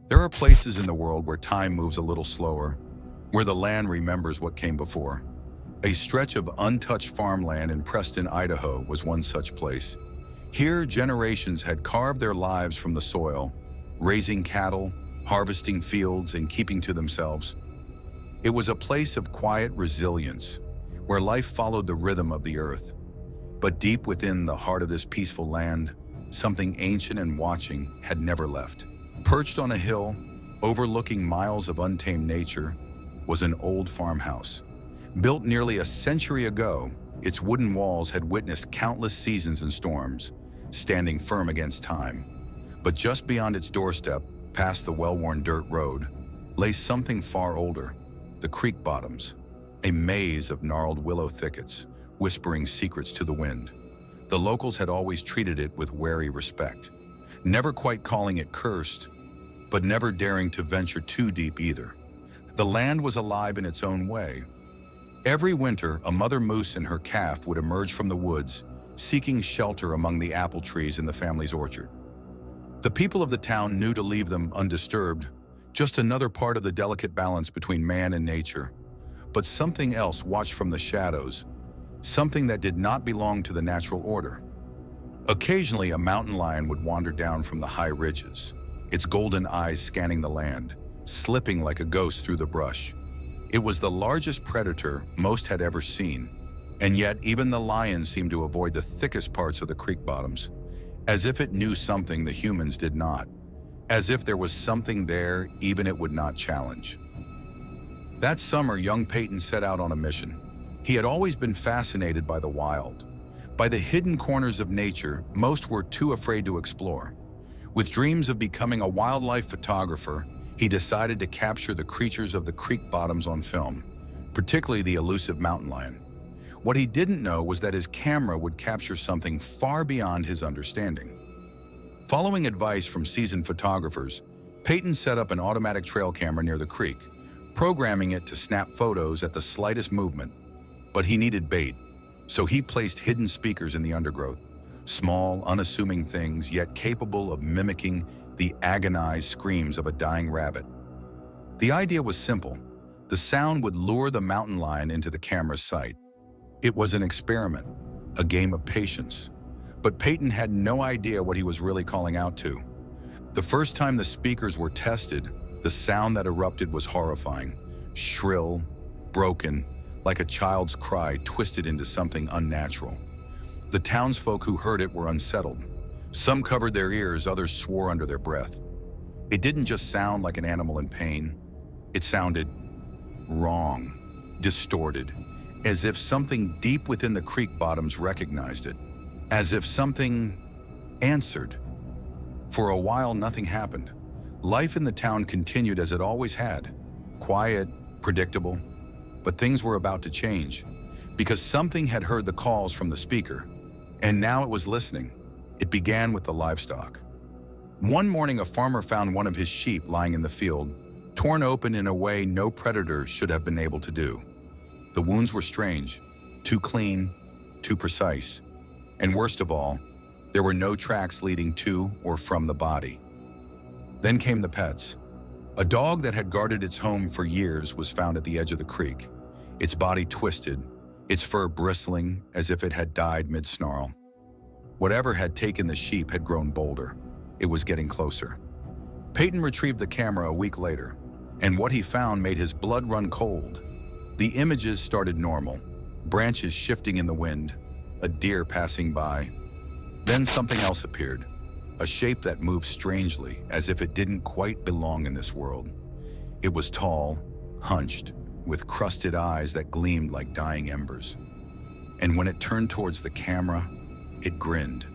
There are places in the world where time moves a little slower, where the land remembers what came before. A stretch of untouched farmland in Preston, Idaho was one such place. Here, generations had carved their lives from the soil, raising cattle, harvesting fields, and keeping to themselves. It was a place of quiet resilience, where life followed the rhythm of the earth. But deep within the heart of this peaceful land, something ancient and watching had never left. Perched on a hill, overlooking miles of untamed nature, was an old farmhouse. Built nearly a century ago, its wooden walls had witnessed countless seasons and storms, standing firm against time. But just beyond its doorstep, past the well-worn dirt road, lay something far older, the creek bottoms, a maze of gnarled willow thickets, whispering secrets to the wind. The locals had always treated it with wary respect, never quite calling it cursed, but never daring to venture too deep either. The land was alive in its own way. Every winter, a mother moose and her calf would emerge from the woods, seeking shelter among the apple trees in the family's orchard. The people of the town knew to leave them undisturbed, just another part of the delicate balance between man and nature. But something else watched from the shadows, something that did not belong to the natural order. Occasionally, a mountain lion would wander down from the high ridges, its golden eyes scanning the land, slipping like a ghost through the brush. It was the largest predator most had ever seen, and yet even the lion seemed to avoid the thickest parts of the creek bottoms, as if it knew something the humans did not, as if there was something there even it would not challenge. That summer, young Peyton set out on a mission. He had always been fascinated by the wild, by the hidden corners of nature most were too afraid to explore. With dreams of becoming a wildlife photographer, he decided to capture the creatures of the creek bottoms on film, particularly the elusive mountain lion. What he didn't know was that his camera would capture something far beyond his understanding. Following advice from seasoned photographers, Peyton set up an automatic trail camera near the creek, programming it to snap photos at the slightest movement. But he needed bait, so he placed hidden speakers in the undergrowth, small, unassuming things yet capable of mimicking the agonized screams of a dying rabbit. The idea was simple. The sound would lure the mountain lion into the camera's sight. It was an experiment, a game of patience. But Peyton had no idea what he was really calling out to. The first time the speakers were tested, the sound that erupted was horrifying, shrill, broken, like a child's cry twisted into something unnatural. The townsfolk who heard it were unsettled. Some covered their ears, others swore under their breath. It didn't just sound like an animal in pain. It sounded wrong, distorted, as if something deep within the creek bottoms recognized it, as if something answered. For a while, nothing happened. Life in the town continued as it always had, quiet, predictable. But things were about to change, because something had heard the calls from the speaker, and now it was listening. It began with the livestock. One morning, a farmer found one of his sheep lying in the field, torn open in a way no predator should have been able to do. The wounds were strange, too clean, too precise, and worst of all, there were no tracks leading to or from the body. Then came the pets. A dog that had guarded its home for years was found at the edge of the creek, its body twisted, its fur bristling as if it had died mid-snarl. Whatever had taken the sheep had grown bolder. It was getting closer. Peyton retrieved the camera a week later, and what he found made his blood run cold. The images started normal, branches shifting in the wind, a deer passing by. Then something else appeared, a shape that moved strangely, as if it didn't quite belong in this world. It was tall, hunched, with crusted eyes that gleamed like dying embers. And when it turned towards the camera, it grinned.